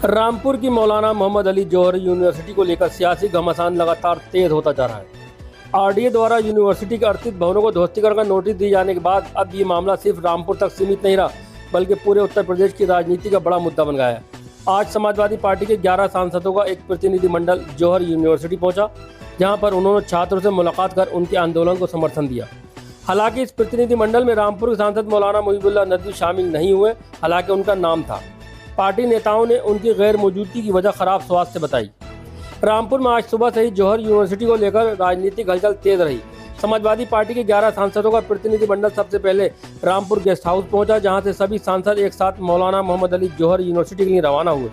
रामपुर की मौलाना मोहम्मद अली जौहरी यूनिवर्सिटी को लेकर सियासी घमासान लगातार तेज होता जा रहा है। आरडीए द्वारा यूनिवर्सिटी के 38 भवनों को ध्वस्तीकरण का नोटिस दिए जाने के बाद अब ये मामला सिर्फ रामपुर तक सीमित नहीं रहा, बल्कि पूरे उत्तर प्रदेश की राजनीति का बड़ा मुद्दा बन गया है। आज समाजवादी पार्टी के 11 सांसदों का एक प्रतिनिधिमंडल जौहर यूनिवर्सिटी पहुंचा, जहां पर उन्होंने छात्रों से मुलाकात कर उनके आंदोलन को समर्थन दिया। हालांकि इस प्रतिनिधिमंडल में रामपुर के सांसद मौलाना मुहिबुल्लाह नदवी शामिल नहीं हुए, हालांकि उनका नाम था। पार्टी नेताओं ने उनकी गैर मौजूदगी की वजह खराब स्वास्थ्य बताई। रामपुर में आज सुबह से ही जौहर यूनिवर्सिटी को लेकर राजनीतिक हलचल तेज रही। समाजवादी पार्टी के 11 सांसदों का प्रतिनिधिमंडल सबसे पहले रामपुर गेस्ट हाउस पहुंचा, जहां से सभी सांसद एक साथ मौलाना मोहम्मद अली जौहर यूनिवर्सिटी के लिए रवाना हुए।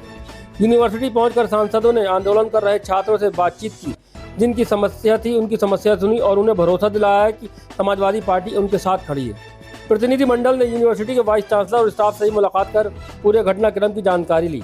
यूनिवर्सिटी पहुंचकर सांसदों ने आंदोलन कर रहे छात्रों से बातचीत की, जिनकी समस्या थी उनकी समस्या सुनी और उन्हें भरोसा दिलाया है कि समाजवादी पार्टी उनके साथ खड़ी है। प्रतिनिधिमंडल ने यूनिवर्सिटी के वाइस चांसलर और स्टाफ से ही मुलाकात कर पूरे घटनाक्रम की जानकारी ली।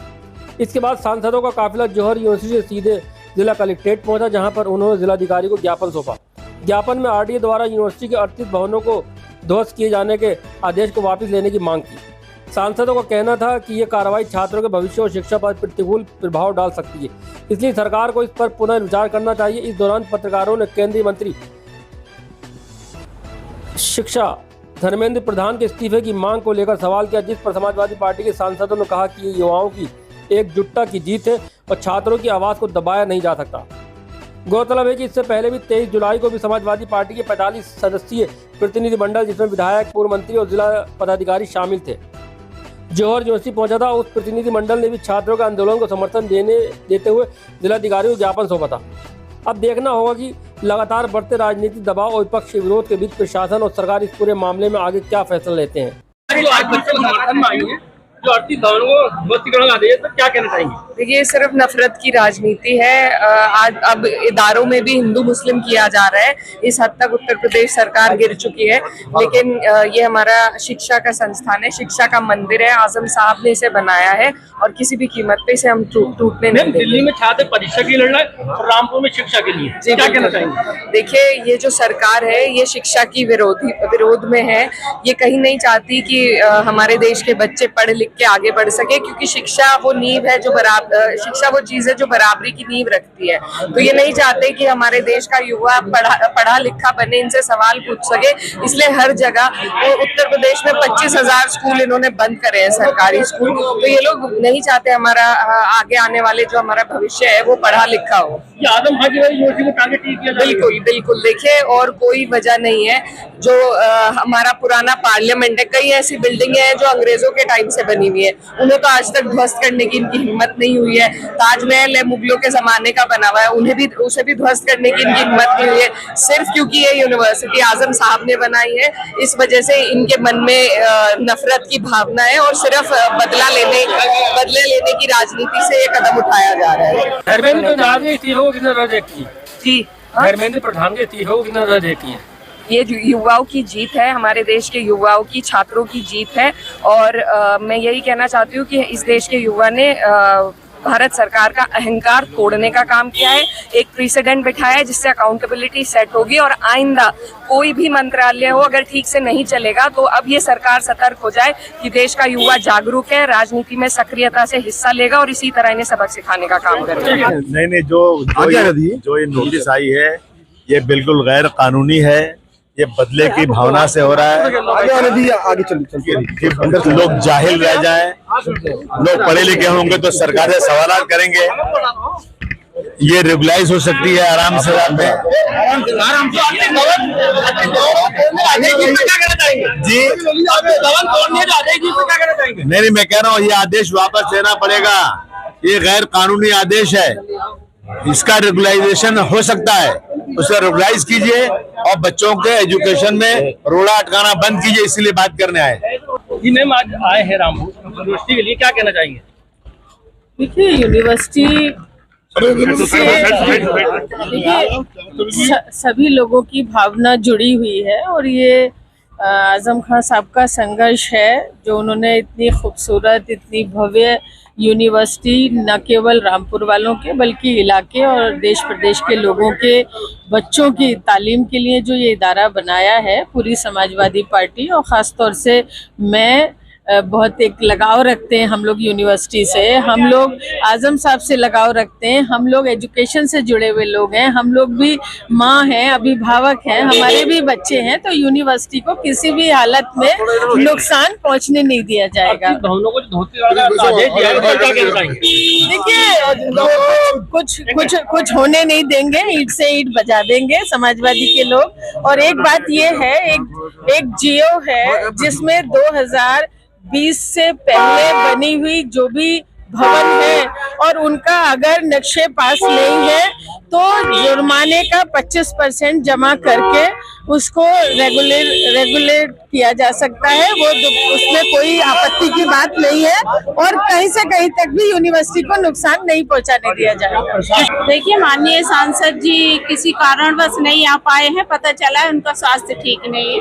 इसके बाद सांसदों का काफिला जौहर यूनिवर्सिटी से सीधे जिला कलेक्ट्रेट पहुंचा, जहां पर उन्होंने जिलाधिकारी को ज्ञापन सौंपा। ज्ञापन में आरडीए द्वारा यूनिवर्सिटी के 38 भवनों को ध्वस्त किए जाने के आदेश को वापस लेने की मांग की। सांसदों का कहना था कि ये कार्रवाई छात्रों के भविष्य और शिक्षा पर प्रतिकूल प्रभाव डाल सकती है, इसलिए सरकार को इस पर पुनर्विचार करना चाहिए। इस दौरान पत्रकारों ने केंद्रीय मंत्री शिक्षा धर्मेंद्र प्रधान के इस्तीफे की मांग को लेकर सवाल किया, जिस पर समाजवादी पार्टी के सांसदों ने कहा कि ये युवाओं की एकजुटता की जीत है और छात्रों की आवाज़ को दबाया नहीं जा सकता। गौरतलब है कि इससे पहले भी 23 जुलाई को भी समाजवादी पार्टी के 45 सदस्यीय प्रतिनिधिमंडल, जिसमें विधायक, पूर्व मंत्री और जिला पदाधिकारी शामिल थे, जौहर यूनिवर्सिटी पहुंचा था। उस प्रतिनिधिमंडल ने भी छात्रों के आंदोलन को समर्थन देते हुए जिलाधिकारी को ज्ञापन सौंपा था। अब देखना होगा कि लगातार बढ़ते राजनीतिक दबाव और विपक्ष के विरोध के बीच प्रशासन और सरकार इस पूरे मामले में आगे क्या फैसला लेते हैं। जो 38 भवनों को ध्वस्तीकरण का आदेश, क्या कहना चाहेंगे? देखिए, सिर्फ नफरत की राजनीति है। आज अब इदारों में भी हिंदू मुस्लिम किया जा रहा है। इस हद तक उत्तर प्रदेश सरकार गिर चुकी है। लेकिन ये हमारा शिक्षा का संस्थान है, शिक्षा का मंदिर है। आजम साहब ने इसे बनाया है और किसी भी कीमत पे इसे हम टूटने नहीं देंगे। दिल्ली में छात्र परीक्षा की लड़ रहा है और रामपुर में शिक्षा के लिए, क्या कहना चाहेंगे? देखिए, ये जो सरकार है ये शिक्षा की विरोध में है। ये कहीं नहीं चाहती कि हमारे देश के बच्चे पढ़ लिख के आगे बढ़ सके, क्योंकि शिक्षा वो नींव है जो शिक्षा वो चीज है जो बराबरी की नींव रखती है। तो ये नहीं चाहते कि हमारे देश का युवा पढ़ा लिखा बने, इनसे सवाल पूछ सके। इसलिए हर जगह उत्तर प्रदेश में 25,000 स्कूल इन्होंने बंद करे हैं, सरकारी स्कूल। तो ये लोग नहीं चाहते हमारा आगे आने वाले जो हमारा भविष्य है वो पढ़ा लिखा हो। बिल्कुल बिल्कुल। देखिए, और कोई वजह नहीं है। जो हमारा पुराना पार्लियामेंट है, कई ऐसी बिल्डिंग है जो अंग्रेजों के टाइम से बनी हुई है, उन्हें तो आज तक ध्वस्त करने की इनकी हिम्मत नहीं हुई है। ताजमहल है, मुगलों के जमाने का बना हुआ है, उसे भी ध्वस्त करने की इनकी हिम्मत नहीं हुई है। सिर्फ क्योंकि ये यूनिवर्सिटी आजम साहब ने बनाई है, इस वजह से इनके मन में नफरत की भावना है और सिर्फ बदले लेने की राजनीति से ये कदम उठाया जा रहा है। धर्मेंद्र प्रधान के इस्तीफे को कितना रद्द किया? जी, धर्मेंद्र प्रधान के इस्तीफे को कितना रद्द किया? ये युवाओं की जीत है, हमारे देश के युवाओं की, छात्रों की जीत है। और मैं यही कहना चाहती हूँ कि इस देश के युवा ने भारत सरकार का अहंकार तोड़ने का काम किया है, एक प्रेसिडेंट बिठाया है जिससे अकाउंटेबिलिटी सेट होगी। और आइंदा कोई भी मंत्रालय हो, अगर ठीक से नहीं चलेगा तो अब ये सरकार सतर्क हो जाए कि देश का युवा जागरूक है, राजनीति में सक्रियता से हिस्सा लेगा और इसी तरह इन्हें सबक सिखाने का काम करेगा। नहीं, जो ये नोटिस आई है ये बिल्कुल गैर कानूनी है। ये बदले की भावना से हो रहा है। आगे चलिए। लोग जाहिल रह जाएं, लोग पढ़े लिखे होंगे तो सरकार से सवाल करेंगे। ये रेगुलाइज हो सकती है आराम से। जी नहीं, मैं कह रहा हूँ ये आदेश वापस लेना पड़ेगा। ये गैर कानूनी आदेश है, इसका रेगुलाइजेशन हो सकता है, उसे रेगुलाइज कीजिए और बच्चों के एजुकेशन में रोड़ा अटकाना बंद कीजिए, इसीलिए बात करने आए। जी मैम, आज आए हैं रामपुर यूनिवर्सिटी के लिए, क्या कहना चाहेंगे? देखिए, यूनिवर्सिटी सभी लोगों की भावना जुड़ी हुई है और ये आजम खान साहब का संघर्ष है जो उन्होंने इतनी खूबसूरत, इतनी भव्य यूनिवर्सिटी न केवल रामपुर वालों के बल्कि इलाके और देश प्रदेश के लोगों के बच्चों की तालीम के लिए जो ये इदारा बनाया है, पूरी समाजवादी पार्टी और ख़ास तौर से मैं बहुत एक लगाव रखते हैं हम लोग यूनिवर्सिटी से। हम लोग आजम साहब से लगाव रखते हैं। हम लोग एजुकेशन से जुड़े हुए लोग हैं। हम लोग भी माँ हैं, अभिभावक हैं, हमारे भी बच्चे हैं। तो यूनिवर्सिटी को किसी भी हालत में नुकसान पहुंचने नहीं दिया जाएगा। भवनों को धोती आदेश दिया है, उसका क्या कहना है? देखिए, कुछ होने नहीं देंगे। ईंट से ईंट बजा देंगे समाजवादी के लोग। और एक बात ये है, एक जियो है जिसमें 2020 से पहले बनी हुई जो भी भवन है और उनका अगर नक्शे पास नहीं है तो जुर्माने का 25% जमा करके उसको रेगुलेट किया जा सकता है। वो उसमें कोई आपत्ति की बात नहीं है और कहीं से कहीं तक भी यूनिवर्सिटी को नुकसान नहीं पहुंचाने दिया जाएगा। देखिए, माननीय सांसद जी किसी कारणवश नहीं आ पाए हैं। पता चला है उनका स्वास्थ्य ठीक नहीं है।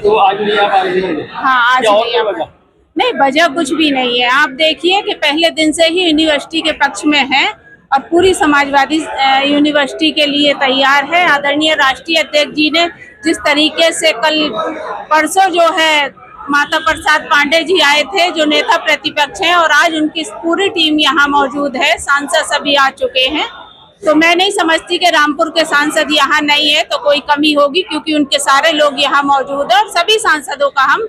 तो आज नहीं आ पाए? हाँ, आज नहीं आ पाए। नहीं, वजह कुछ भी नहीं है। आप देखिए कि पहले दिन से ही यूनिवर्सिटी के पक्ष में है और पूरी समाजवादी यूनिवर्सिटी के लिए तैयार है। आदरणीय राष्ट्रीय अध्यक्ष जी ने जिस तरीके से कल परसों जो है माता प्रसाद पांडे जी आए थे, जो नेता प्रतिपक्ष हैं, और आज उनकी पूरी टीम यहाँ मौजूद है। सांसद सभी आ चुके हैं। तो मैं नहीं समझती कि रामपुर के सांसद यहाँ नहीं है तो कोई कमी होगी, क्योंकि उनके सारे लोग यहाँ मौजूद है और सभी सांसदों का हम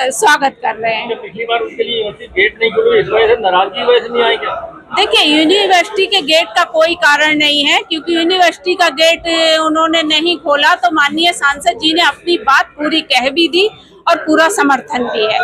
स्वागत कर रहे हैं। पिछली बार उसके लिए यूनिवर्सिटी गेट नहीं खुली, इस वजह से नाराजगी वजह से नहीं आई क्या? देखिए, यूनिवर्सिटी के गेट का कोई कारण नहीं है, क्योंकि यूनिवर्सिटी का गेट उन्होंने नहीं खोला तो माननीय सांसद जी ने अपनी बात पूरी कह भी दी और पूरा समर्थन भी है।